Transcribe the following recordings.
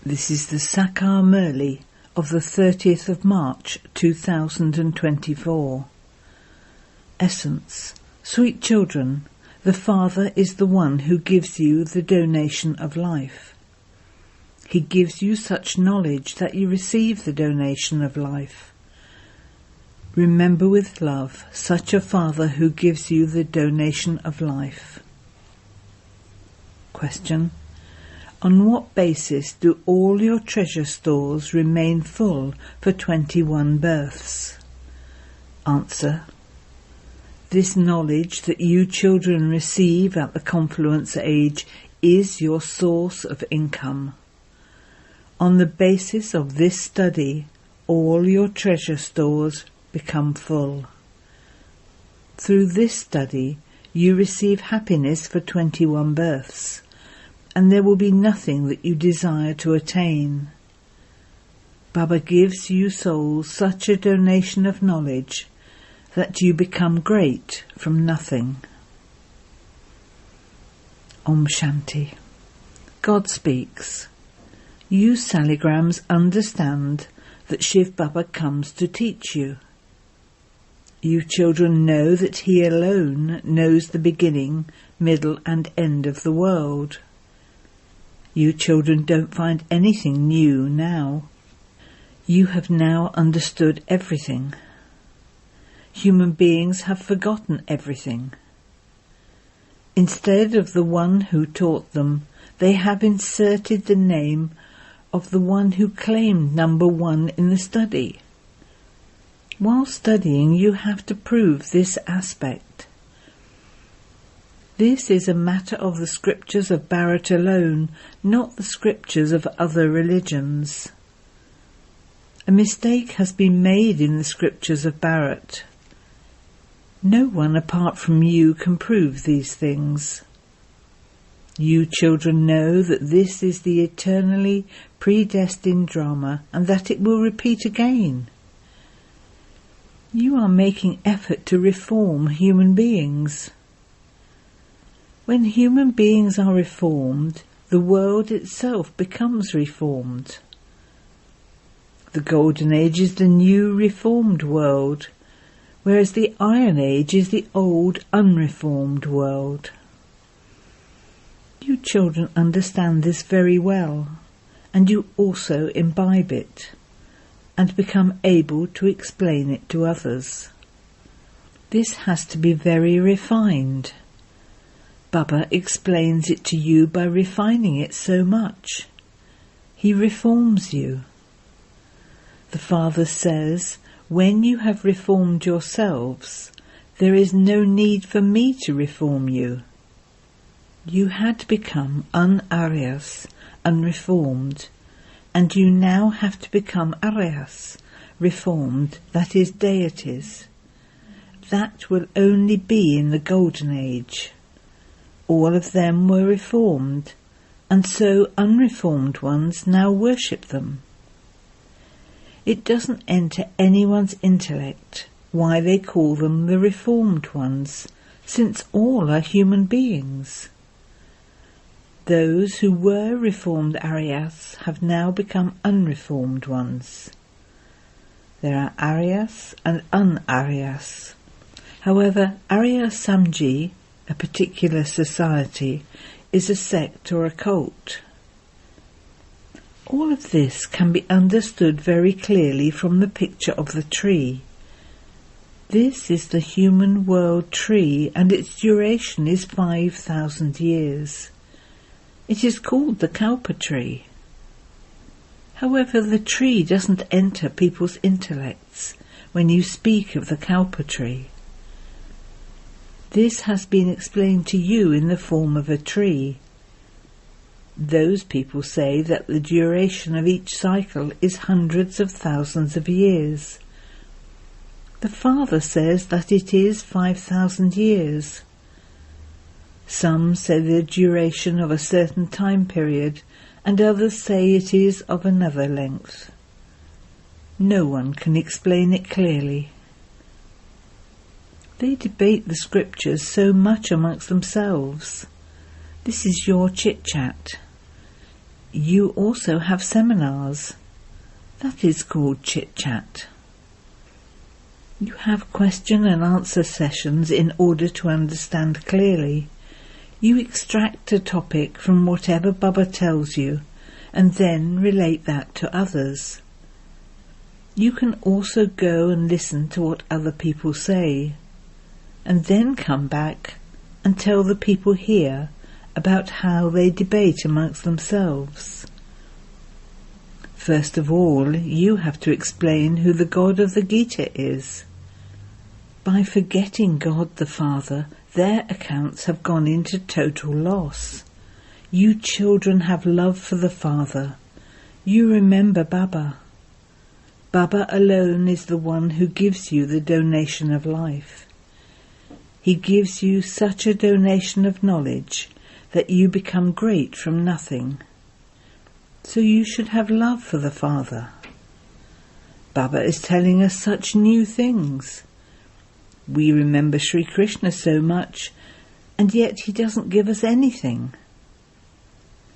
This is the Sakar Murli of the 30th of March 2024. Essence. Sweet children, the Father is the one who gives you the donation of life. He gives you such knowledge that you receive the donation of life. Remember with love such a Father who gives you the donation of life. Question. On what basis do all your treasure stores remain full for 21 births? Answer. This knowledge that you children receive at the confluence age is your source of income. On the basis of this study, all your treasure stores become full. Through this study, you receive happiness for 21 births. And there will be nothing that you desire to attain. Baba gives you souls such a donation of knowledge that you become great from nothing. Om Shanti. God speaks. You Saligrams understand that Shiv Baba comes to teach you. You children know that he alone knows the beginning, middle and end of the world. You children don't find anything new now. You have now understood everything. Human beings have forgotten everything. Instead of the one who taught them, they have inserted the name of the one who claimed number one in the study. While studying, you have to prove this aspect. This is a matter of the scriptures of Bharat alone, not the scriptures of other religions. A mistake has been made in the scriptures of Bharat. No one apart from you can prove these things. You children know that this is the eternally predestined drama and that it will repeat again. You are making effort to reform human beings. When human beings are reformed, the world itself becomes reformed. The Golden Age is the new reformed world, whereas the Iron Age is the old unreformed world. You children understand this very well, and you also imbibe it, and become able to explain it to others. This has to be very refined. Baba explains it to you by refining it so much. He reforms you. The Father says, when you have reformed yourselves, there is no need for me to reform you. You had become un-Aryas, unreformed, and you now have to become Aryas, reformed, that is, deities. That will only be in the Golden Age. All of them were reformed, and so unreformed ones now worship them. It doesn't enter anyone's intellect why they call them the reformed ones, since all are human beings. Those who were reformed Aryas have now become unreformed ones. There are Aryas and un-Aryas. However, Arya Samji, a particular society, is a sect or a cult. All of this can be understood very clearly from the picture of the tree. This is the human world tree, and its duration is 5,000 years. It is called the Kalpa tree. However, the tree doesn't enter people's intellects when you speak of the Kalpa tree. This has been explained to you in the form of a tree. Those people say that the duration of each cycle is hundreds of thousands of years. The Father says that it is 5,000 years. Some say the duration of a certain time period, and others say it is of another length. No one can explain it clearly. They debate the scriptures so much amongst themselves. This is your chit-chat. You also have seminars. That is called chit-chat. You have question and answer sessions in order to understand clearly. You extract a topic from whatever Baba tells you and then relate that to others. You can also go and listen to what other people say, and then come back and tell the people here about how they debate amongst themselves. First of all, you have to explain who the God of the Gita is. By forgetting God the Father, their accounts have gone into total loss. You children have love for the Father. You remember Baba. Baba alone is the one who gives you the donation of life. He gives you such a donation of knowledge that you become great from nothing. So you should have love for the Father. Baba is telling us such new things. We remember Sri Krishna so much, and yet he doesn't give us anything.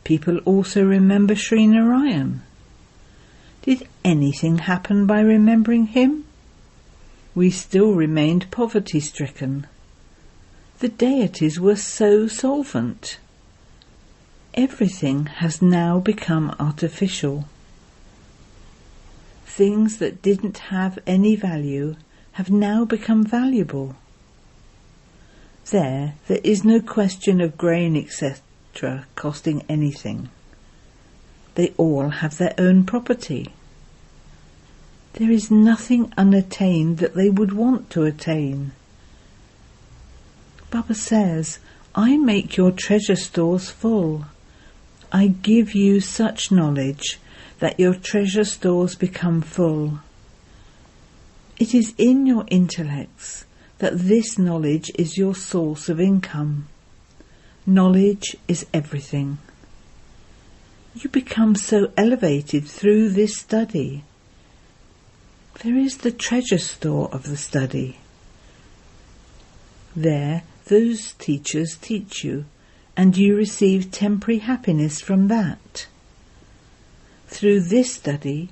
People also remember Sri Narayan. Did anything happen by remembering him? We still remained poverty-stricken. The deities were so solvent. Everything has now become artificial. Things that didn't have any value have now become valuable. There is no question of grain, etc., costing anything. They all have their own property. There is nothing unattained that they would want to attain. Baba says, I make your treasure stores full. I give you such knowledge that your treasure stores become full. It is in your intellects that this knowledge is your source of income. Knowledge is everything. You become so elevated through this study. There is the treasure store of the study. There, those teachers teach you, and you receive temporary happiness from that. Through this study,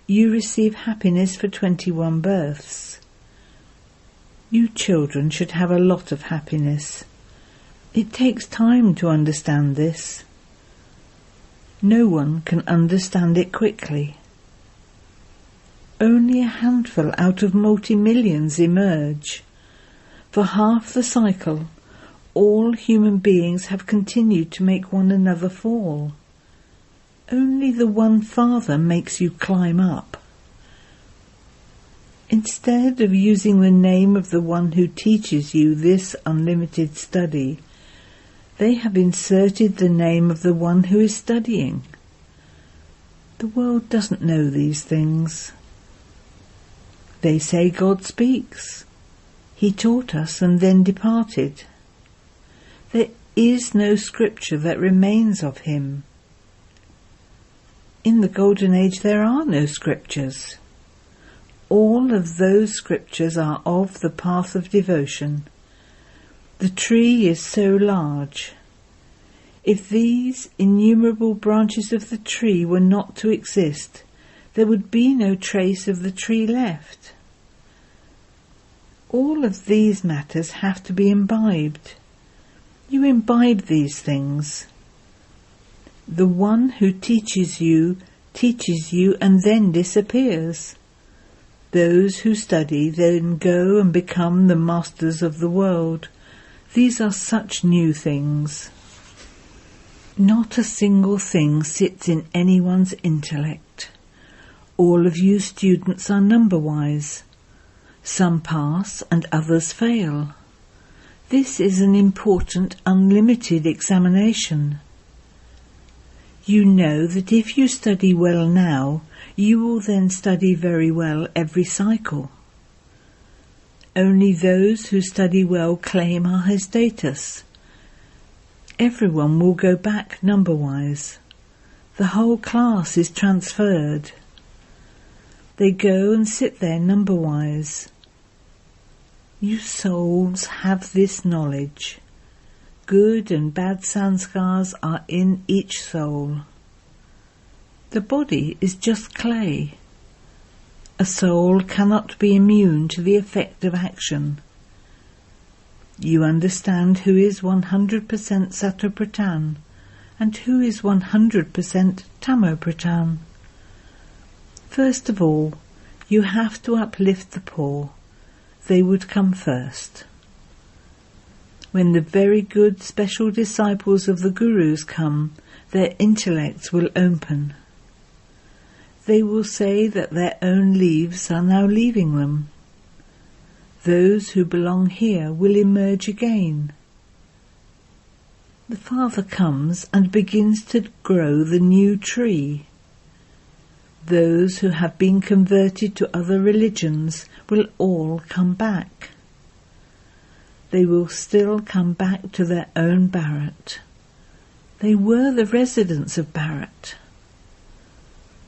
you receive happiness for 21 births. You children should have a lot of happiness. It takes time to understand this. No one can understand it quickly. Only a handful out of multi-millions emerge. For half the cycle, all human beings have continued to make one another fall. Only the one Father makes you climb up. Instead of using the name of the one who teaches you this unlimited study, they have inserted the name of the one who is studying. The world doesn't know these things. They say God speaks. He taught us and then departed. There is no scripture that remains of him. In the Golden Age there are no scriptures. All of those scriptures are of the path of devotion. The tree is so large. If these innumerable branches of the tree were not to exist, there would be no trace of the tree left. All of these matters have to be imbibed. You imbibe these things. The one who teaches you and then disappears. Those who study then go and become the masters of the world. These are such new things. Not a single thing sits in anyone's intellect. All of you students are number-wise. Some pass and others fail. This is an important, unlimited examination. You know that if you study well now, you will then study very well every cycle. Only those who study well claim a high status. Everyone will go back number-wise. The whole class is transferred. They go and sit there number-wise. You souls have this knowledge. Good and bad sanskars are in each soul. The body is just clay. A soul cannot be immune to the effect of action. You understand who is 100% Sattva-Pradhan and who is 100% Tamo-Pradhan. First of all, you have to uplift the poor. They would come first. When the very good special disciples of the Gurus come, their intellects will open. They will say that their own leaves are now leaving them. Those who belong here will emerge again. The Father comes and begins to grow the new tree. Those who have been converted to other religions will all come back. They will still come back to their own Bharat. They were the residents of Bharat.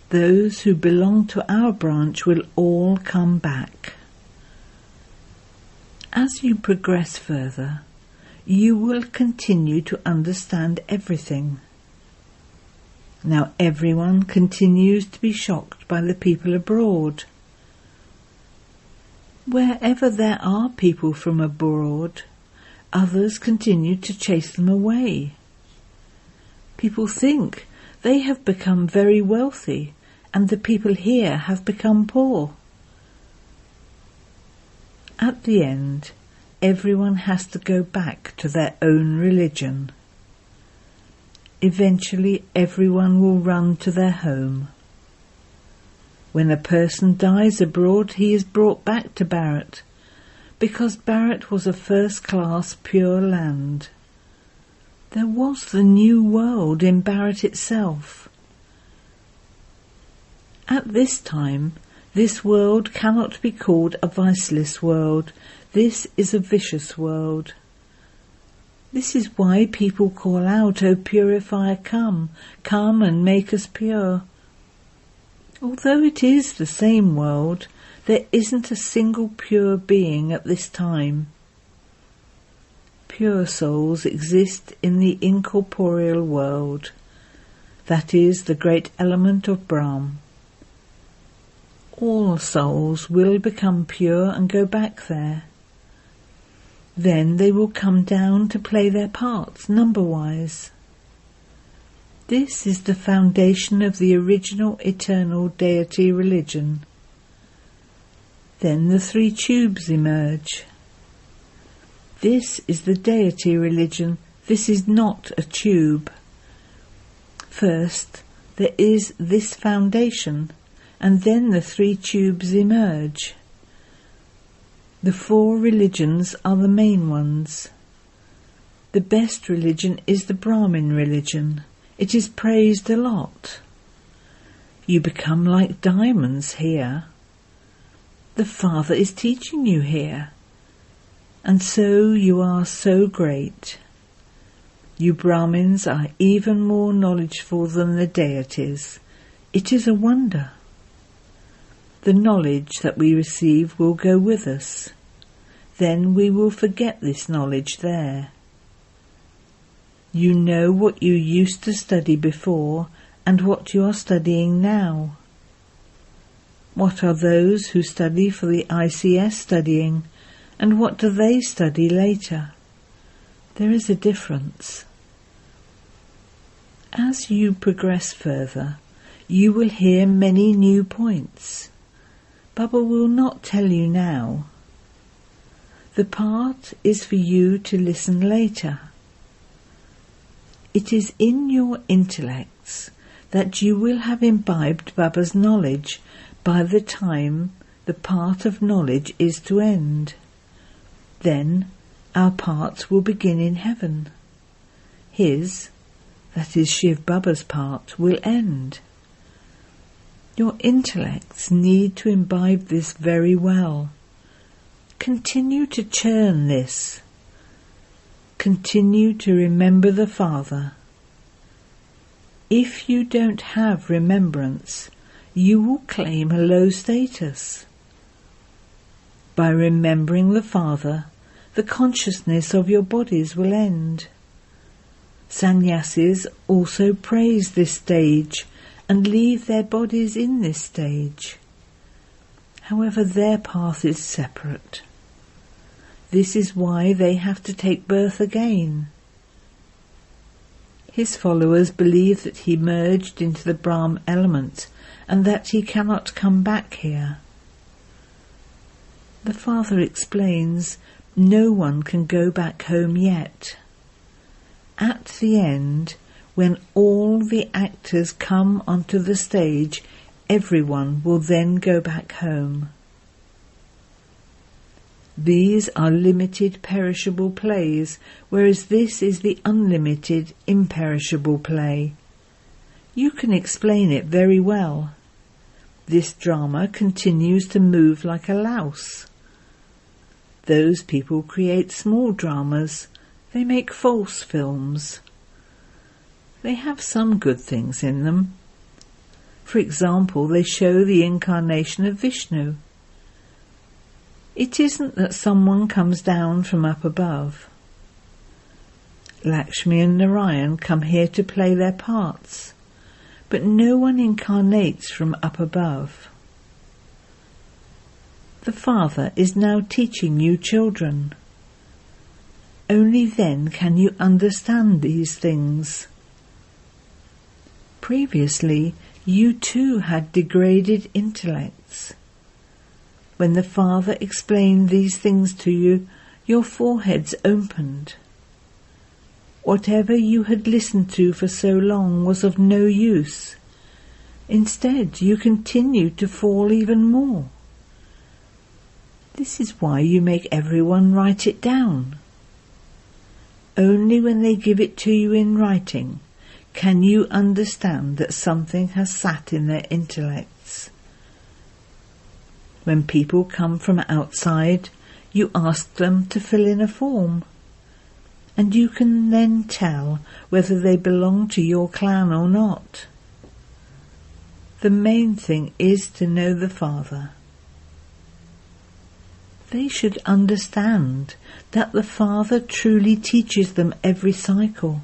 Those who belong to our branch will all come back. As you progress further, you will continue to understand everything. Now everyone continues to be shocked by the people abroad. Wherever there are people from abroad, others continue to chase them away. People think they have become very wealthy and the people here have become poor. At the end, everyone has to go back to their own religion. Eventually, everyone will run to their home. When a person dies abroad, he is brought back to Bharat, because Bharat was a first-class pure land. There was the new world in Bharat itself. At this time, this world cannot be called a viceless world. This is a vicious world. This is why people call out, "O purifier, come, come and make us pure." Although it is the same world, there isn't a single pure being at this time. Pure souls exist in the incorporeal world. That is the great element of Brahm. All souls will become pure and go back there. Then they will come down to play their parts number-wise. This is the foundation of the original eternal deity religion. Then the three tubes emerge. This is the deity religion. This is not a tube. First, there is this foundation, and then the three tubes emerge. The four religions are the main ones. The best religion is the Brahmin religion. It is praised a lot. You become like diamonds here. The Father is teaching you here. And so you are so great. You Brahmins are even more knowledgeful than the deities. It is a wonder. The knowledge that we receive will go with us. Then we will forget this knowledge there. You know what you used to study before and what you are studying now. What are those who study for the ICS studying, and what do they study later? There is a difference. As you progress further, you will hear many new points. Baba will not tell you now. The part is for you to listen later. It is in your intellects that you will have imbibed Baba's knowledge by the time the part of knowledge is to end. Then our parts will begin in heaven. His, that is Shiv Baba's part, will end. Your intellects need to imbibe this very well. Continue to churn this. Continue to remember the Father. If you don't have remembrance, you will claim a low status. By remembering the Father, the consciousness of your bodies will end. Sannyasis also praise this stage and leave their bodies in this stage. However, their path is separate. This is why they have to take birth again. His followers believe that he merged into the Brahma element and that he cannot come back here. The Father explains, no one can go back home yet. At the end, when all the actors come onto the stage, everyone will then go back home. These are limited perishable plays, whereas this is the unlimited imperishable play. You can explain it very well. This drama continues to move like a louse. Those people create small dramas. They make false films. They have some good things in them. For example, they show the incarnation of Vishnu. It isn't that someone comes down from up above. Lakshmi and Narayan come here to play their parts, but no one incarnates from up above. The Father is now teaching you children. Only then can you understand these things. Previously, you too had degraded intellects. When the Father explained these things to you, your foreheads opened. Whatever you had listened to for so long was of no use. Instead, you continued to fall even more. This is why you make everyone write it down. Only when they give it to you in writing can you understand that something has sat in their intellects. When people come from outside, you ask them to fill in a form, and you can then tell whether they belong to your clan or not. The main thing is to know the Father. They should understand that the Father truly teaches them every cycle.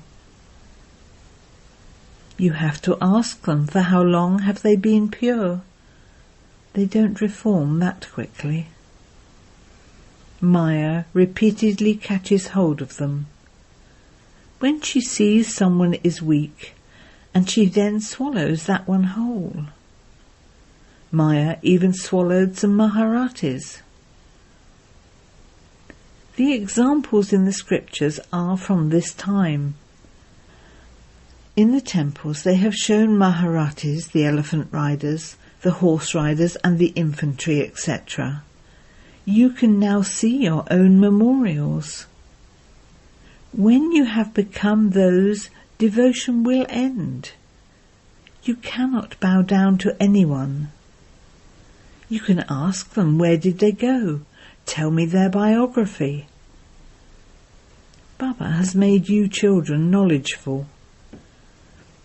You have to ask them for how long have they been pure. They don't reform that quickly. Maya repeatedly catches hold of them. When she sees someone is weak, and she then swallows that one whole. Maya even swallowed some Maharatis. The examples in the scriptures are from this time. In the temples they have shown Maharatis, the elephant riders, the horse riders and the infantry, etc. You can now see your own memorials. When you have become those, devotion will end. You cannot bow down to anyone. You can ask them, where did they go? Tell me their biography. Baba has made you children knowledgeful.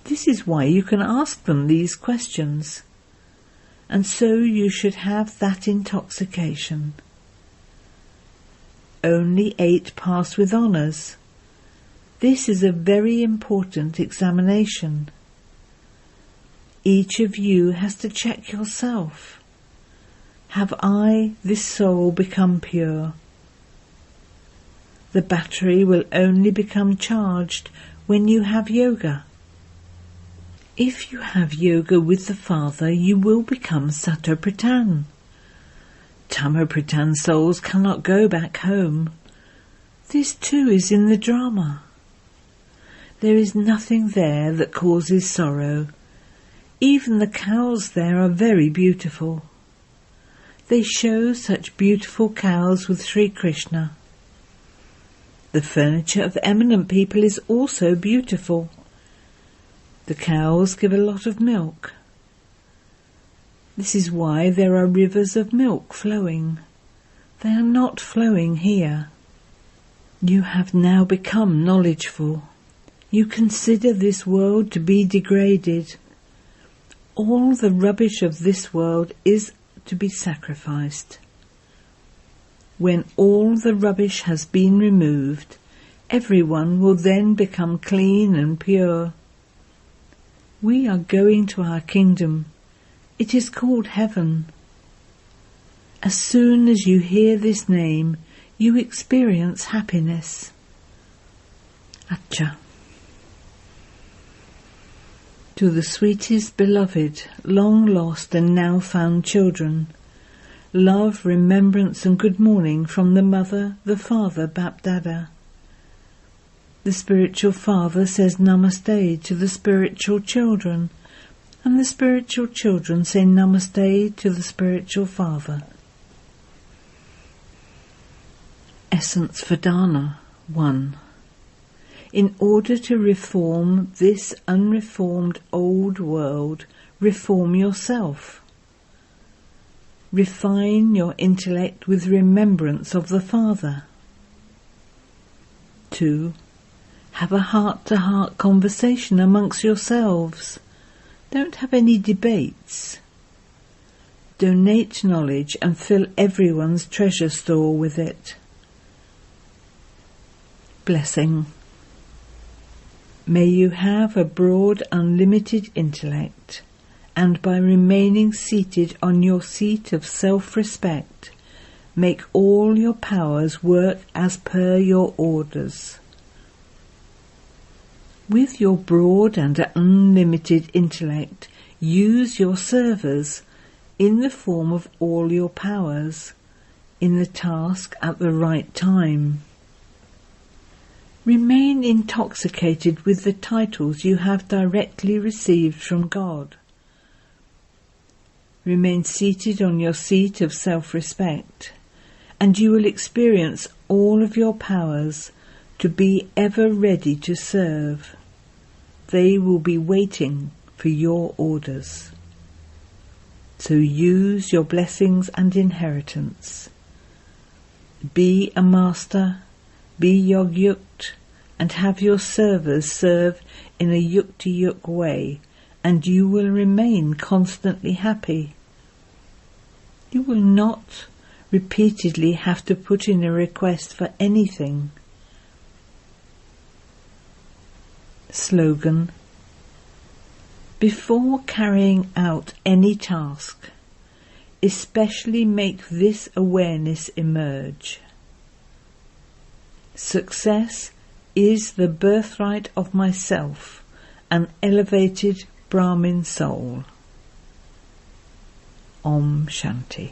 This is why you can ask them these questions. And so you should have that intoxication. Only 8 pass with honours. This is a very important examination. Each of you has to check yourself. Have I, this soul, become pure? The battery will only become charged when you have yoga. If you have yoga with the Father, you will become Sattva-Pradhan. Tamo-Pradhan souls cannot go back home. This too is in the drama. There is nothing there that causes sorrow. Even the cows there are very beautiful. They show such beautiful cows with Sri Krishna. The furniture of eminent people is also beautiful. The cows give a lot of milk. This is why there are rivers of milk flowing. They are not flowing here. You have now become knowledgeful. You consider this world to be degraded. All the rubbish of this world is to be sacrificed. When all the rubbish has been removed, everyone will then become clean and pure. We are going to our kingdom. It is called heaven. As soon as you hear this name, you experience happiness. Acha. To the sweetest beloved, long lost and now found children, love, remembrance and good morning from the Mother, the Father, Bap-Dada. The spiritual father says Namaste to the spiritual children, and the spiritual children say Namaste to the spiritual father. Essence Vedana 1. In order to reform this unreformed old world, reform yourself. Refine your intellect with remembrance of the Father. 2. Have a heart-to-heart conversation amongst yourselves. Don't have any debates. Donate knowledge and fill everyone's treasure store with it. Blessing. May you have a broad, unlimited intellect, and by remaining seated on your seat of self-respect, make all your powers work as per your orders. With your broad and unlimited intellect, use your servers in the form of all your powers, in the task at the right time. Remain intoxicated with the titles you have directly received from God. Remain seated on your seat of self-respect, and you will experience all of your powers to be ever ready to serve. They will be waiting for your orders. So use your blessings and inheritance. Be a master, be yogyukt, and have your servers serve in a yukti-yuk way, and you will remain constantly happy. You will not repeatedly have to put in a request for anything. Slogan. Before carrying out any task, especially make this awareness emerge. Success is the birthright of myself, an elevated Brahmin soul. Om Shanti.